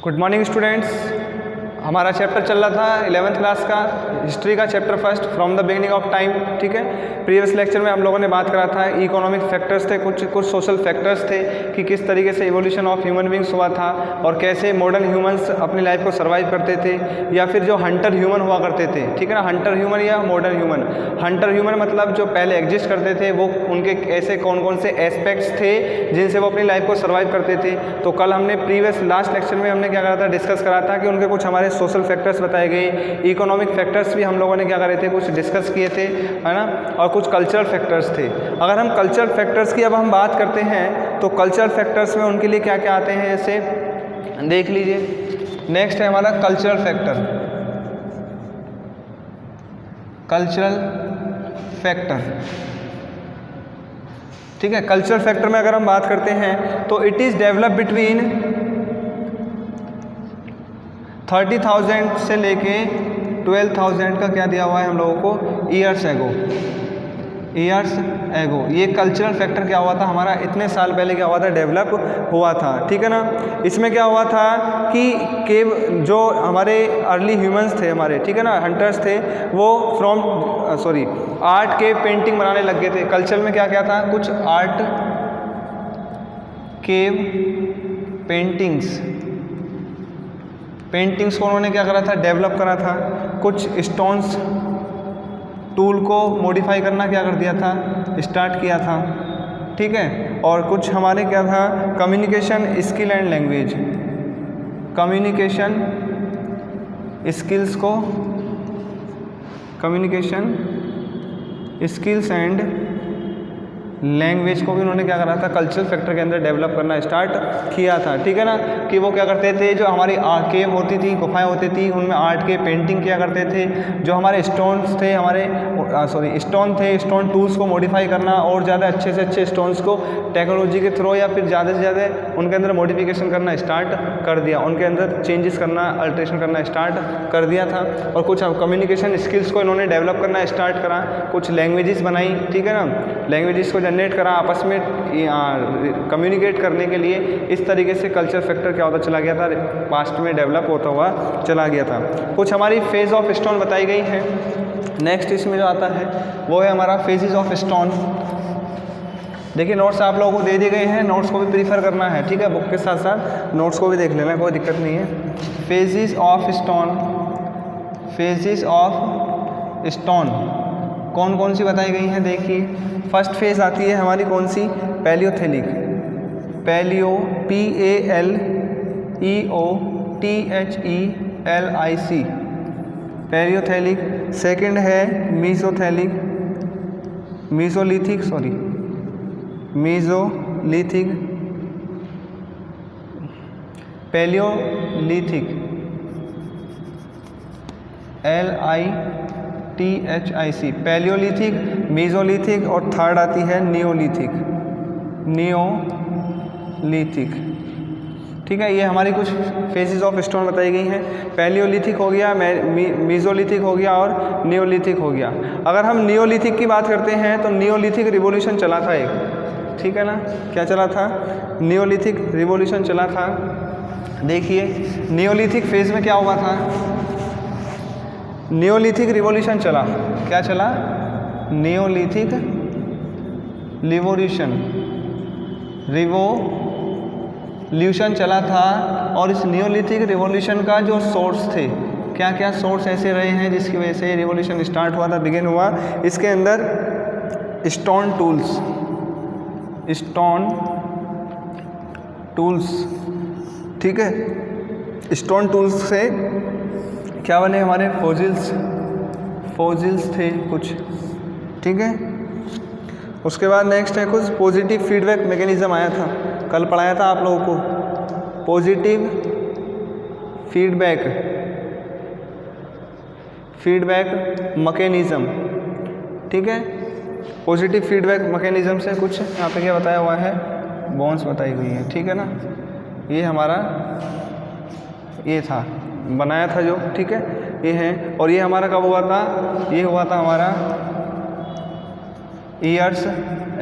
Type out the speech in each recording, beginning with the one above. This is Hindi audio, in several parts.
Good morning students. हमारा चैप्टर चल रहा था 11th क्लास का हिस्ट्री का chapter first from the beginning of time. ठीक है, प्रीवियस लेक्चर में हम लोगों ने बात करा था इकोनॉमिक फैक्टर्स थे, कुछ सोशल फैक्टर्स थे कि किस तरीके से इवोल्यूशन ऑफ ह्यूमन बींग्स हुआ था और कैसे मॉडर्न ह्यूमंस अपनी लाइफ को सर्वाइव करते थे, या फिर जो हंटर ह्यूमन हुआ करते थे। ठीक है ना, हंटर ह्यूमन या मॉडर्न ह्यूमन। हंटर ह्यूमन मतलब जो पहले एग्जिस्ट करते थे वो उनके ऐसे कौन कौन से एस्पेक्ट्स थे जिनसे वो अपनी लाइफ को सर्वाइव करते थे। तो कल हमने प्रीवियस लास्ट लेक्चर में हमने क्या करा था, डिस्कस करा था कि उनके कुछ हमारे सोशल फैक्टर्स बताए गए, इकोनॉमिक फैक्टर्स भी हम लोगों ने क्या करे थे, कुछ डिस्कस किए थे, है ना, और कुछ कल्चरल फैक्टर्स थे। अगर हम कल्चरल फैक्टर्स की अब हम बात करते हैं तो कल्चरल फैक्टर्स में उनके लिए क्या क्या आते हैं, ऐसे देख लीजिए। नेक्स्ट है हमारा कल्चरल फैक्टर। कल्चरल फैक्टर, ठीक है। कल्चरल फैक्टर में अगर हम बात करते हैं तो इट इज़ डेवलप बिटवीन 30,000 से लेके 12,000 का क्या दिया हुआ है हम लोगों को, ईयर्स एगो। ये कल्चरल फैक्टर क्या हुआ था हमारा, इतने साल पहले क्या हुआ था, डेवलप हुआ था। ठीक है ना, इसमें क्या हुआ था कि केव जो हमारे अर्ली ह्यूमंस थे हमारे, ठीक है ना, हंटर्स थे, वो आर्ट के पेंटिंग बनाने लग गए थे। कल्चर में क्या क्या था, कुछ आर्ट केव पेंटिंग्स को उन्होंने क्या करा था, डेवलप करा था। कुछ स्टोन्स टूल को मॉडिफाई करना क्या कर दिया था, स्टार्ट किया था। ठीक है, और कुछ हमारे क्या था, communication skill and language, communication skills को, कम्युनिकेशन स्किल्स एंड लैंग्वेज को भी उन्होंने क्या करा था, कल्चरल फैक्टर के अंदर डेवलप करना स्टार्ट किया था। ठीक है ना, कि वो क्या करते थे, जो हमारी केव होती थी, गुफाएं होती थी, उनमें आर्ट के पेंटिंग किया करते थे। जो हमारे स्टोन्स थे, स्टोन टूल्स को मॉडिफाई करना और ज़्यादा अच्छे से अच्छे स्टोन्स को टेक्नोलॉजी के थ्रू या फिर ज़्यादा से ज़्यादा उनके अंदर मॉडिफिकेशन करना स्टार्ट कर दिया, उनके अंदर चेंजेस करना, अल्ट्रेशन करना स्टार्ट कर दिया था। और कुछ कम्युनिकेशन स्किल्स को इन्होंने डेवलप करना स्टार्ट करा, कुछ लैंग्वेजेस बनाई। ठीक है ना, लैंग्वेजेस को जनरेट करा, आपस में कम्युनिकेट करने के लिए। इस तरीके से कल्चर फैक्टर क्या होता चला गया था, पास्ट में डेवलप होता हुआ चला गया था। कुछ हमारी फेज ऑफ स्टोन बताई गई है। नेक्स्ट इसमें जो आता है वो है हमारा फेजेस ऑफ स्टोन। देखिए नोट्स आप लोगों को दे दिए गए हैं, नोट्स को भी प्रीफर करना है। ठीक है, बुक के साथ साथ नोट्स को भी देख लेना, कोई दिक्कत नहीं है। Phases of stone, phases of stone कौन कौन सी बताई गई हैं, देखिए। फर्स्ट फेज आती है हमारी कौन सी, पैलियोथेलिक, PALEOTHELIC, पैलियोथेलिक। सेकंड है Mesolithic, Palaeolithic, LITHIC, Palaeolithic, mesolithic, और थर्ड आती है नियोलिथिक। ठीक है, ये हमारी कुछ फेजेस ऑफ स्टोन बताई गई हैं। पैलियोलिथिक हो गया, मीजोलिथिक हो गया और नियोलिथिक हो गया। अगर हम नियोलिथिक की बात करते हैं तो नियोलिथिक रिवॉल्यूशन चला था एक, ठीक है ना, क्या चला था, नियोलिथिक रिवॉल्यूशन चला था। देखिए नियोलिथिक फेज में क्या हुआ था, नियोलिथिक रिवॉल्यूशन चला, क्या चला, नियोलिथिक रिवॉल्यूशन चला था। और इस नियोलिथिक रिवॉल्यूशन का जो सोर्स थे, क्या क्या सोर्स ऐसे रहे हैं जिसकी वजह से रिवॉल्यूशन स्टार्ट हुआ था, बिगिन हुआ। इसके अंदर स्टोन टूल्स, ठीक है, स्टोन टूल्स से क्या बने, हमारे फोजिल्स थे कुछ। ठीक है, उसके बाद नेक्स्ट है कुछ पॉजिटिव फीडबैक मैकेनिज्म आया था, कल पढ़ाया था आप लोगों को, पॉजिटिव फीडबैक मैकेनिज्म। ठीक है, पॉजिटिव फीडबैक मैकेनिज्म से कुछ यहाँ पे क्या बताया हुआ है, बोन्स बताई हुई है। ठीक है ना, ये हमारा ये था, बनाया था जो, ठीक है, ये है। और ये हमारा कब हुआ था, ये हुआ था हमारा ईयर्स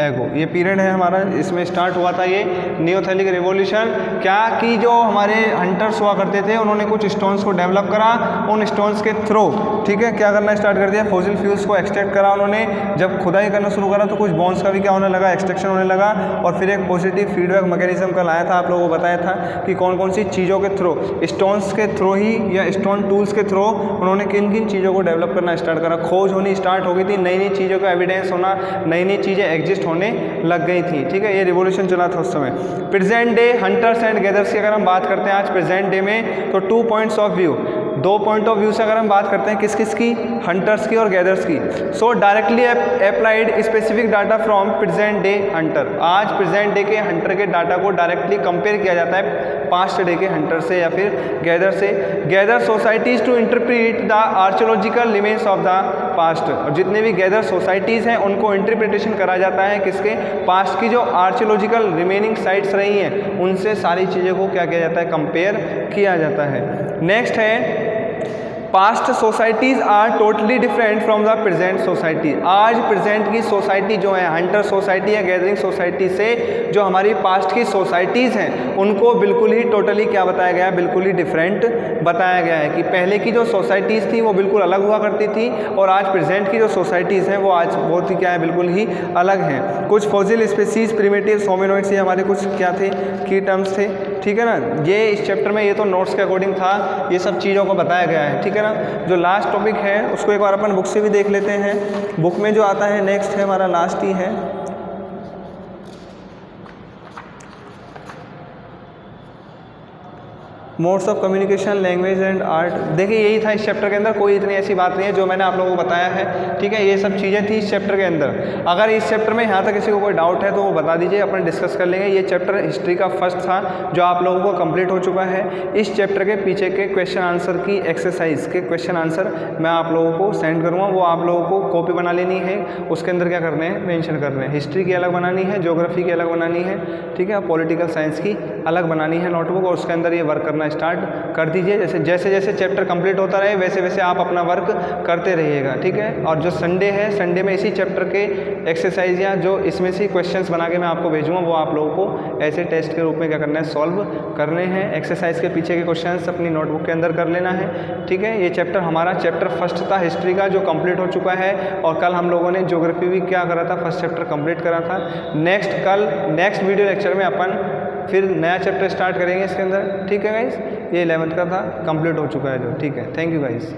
एगो, ये पीरियड है हमारा, इसमें स्टार्ट हुआ था ये नियोथेलिक रिवॉल्यूशन। क्या कि जो हमारे हंटर्स हुआ करते थे उन्होंने कुछ स्टोन्स को डेवलप करा, उन स्टोन्स के थ्रू, ठीक है, क्या करना स्टार्ट कर दिया, फॉसिल फ्यूल्स को एक्सट्रैक्ट करा उन्होंने। जब खुदाई करना शुरू करा तो कुछ बोन्स का भी क्या होने लगा, एक्सट्रैक्शन होने लगा, और फिर एक पॉजिटिव फीडबैक मैकेनिज्म का लाया था, आप लोगों को बताया था कि कौन कौन सी चीज़ों के थ्रू, स्टोन्स के थ्रू ही या स्टोन टूल्स के थ्रू उन्होंने किन किन चीज़ों को डेवलप करना स्टार्ट करा। खोज होनी स्टार्ट हो गई थी, नई नई चीज़ों का एविडेंस होना, नई नई चीज़ें एग्जिस्ट होने लग गई थी, ठीक है, ये रिवॉल्यूशन चला था उस समय। Present day hunters and gathers की अगर हम बात करते हैं आज प्रेजेंट डे में, तो 2 points of view, 2 point of view से अगर हम बात करते हैं किस किस की, हंटर्स की और गैदर्स की। सो directly applied specific data from present day Hunter, आज प्रेजेंट डे के हंटर के डाटा को डायरेक्टली कंपेयर किया जाता है पास्ट डे के हंटर से या फिर गैदर से। Gather societies to interpret the archaeological remains of the past, और जितने भी गैदर सोसाइटीज़ हैं उनको इंटरप्रिटेशन करा जाता है किसके, पास्ट की जो आर्कियोलॉजिकल रिमेनिंग साइट्स रही हैं उनसे सारी चीज़ों को क्या किया जाता है, कंपेयर किया जाता है। नेक्स्ट है past societies are totally different from the present society. आज प्रेजेंट की सोसाइटी जो है हंटर सोसाइटी या गैदरिंग सोसाइटी से जो हमारी पास्ट की सोसाइटीज़ हैं उनको बिल्कुल ही टोटली क्या बताया गया है, बिल्कुल ही डिफरेंट बताया गया है कि पहले की जो सोसाइटीज़ थी वो बिल्कुल अलग हुआ करती थी और आज प्रेजेंट की जो सोसाइटीज़ हैं वो आज बहुत ही क्या है, बिल्कुल ही अलग हैं। कुछ फॉसिल स्पीसीज, प्रिमिटिव्स, होमिनोइड्स, ये हमारे कुछ क्या थे, की टर्म्स थे, ठीक है ना। ये इस चैप्टर में, ये तो नोट्स के अकॉर्डिंग था, ये सब चीज़ों को बताया गया है, ठीक है ना। जो लास्ट टॉपिक है उसको एक बार अपन बुक से भी देख लेते हैं। बुक में जो आता है नेक्स्ट है हमारा, लास्ट ही है, modes of communication, language and art. देखिए यही था इस चैप्टर के अंदर, कोई इतनी ऐसी बात नहीं है जो मैंने आप लोगों को बताया है, ठीक है, ये सब चीज़ें थी इस चैप्टर के अंदर। अगर इस चैप्टर में यहाँ तक किसी को कोई डाउट है तो वो बता दीजिए, अपन डिस्कस कर लेंगे। ये चैप्टर हिस्ट्री का फर्स्ट था जो आप लोगों को कंप्लीट हो चुका है। इस चैप्टर के पीछे के क्वेश्चन आंसर की एक्सरसाइज के क्वेश्चन आंसर मैं आप लोगों को सेंड करूँगा, वो आप लोगों को कॉपी बना लेनी है, उसके अंदर क्या करने हैं, मेंशन करने हैं। हिस्ट्री की अलग बनानी है, ज्योग्राफी की अलग बनानी है, ठीक है, पॉलिटिकल साइंस की अलग बनानी है नोटबुक, और उसके अंदर ये वर्क करना स्टार्ट कर दीजिए। जैसे जैसे चैप्टर कंप्लीट होता रहे वैसे वैसे आप अपना वर्क करते रहिएगा, ठीक है। और जो संडे है, संडे में इसी चैप्टर के एक्सरसाइज या जो इसमें से क्वेश्चंस बना के मैं आपको भेजूँगा वो आप लोगों को ऐसे टेस्ट के रूप में क्या करना है, सॉल्व करने हैं। एक्सरसाइज के पीछे के क्वेश्चंस अपनी नोटबुक के अंदर कर लेना है, ठीक है। ये चैप्टर हमारा चैप्टर फर्स्ट था हिस्ट्री का, जो कंप्लीट हो चुका है, और कल हम लोगों ने ज्योग्राफी भी क्या करा था, फर्स्ट चैप्टर कंप्लीट करा था। नेक्स्ट वीडियो लेक्चर में अपन फिर नया चैप्टर स्टार्ट करेंगे इसके अंदर, ठीक है गाइस। ये 11th का था, कंप्लीट हो चुका है जो, ठीक है। Thank you guys.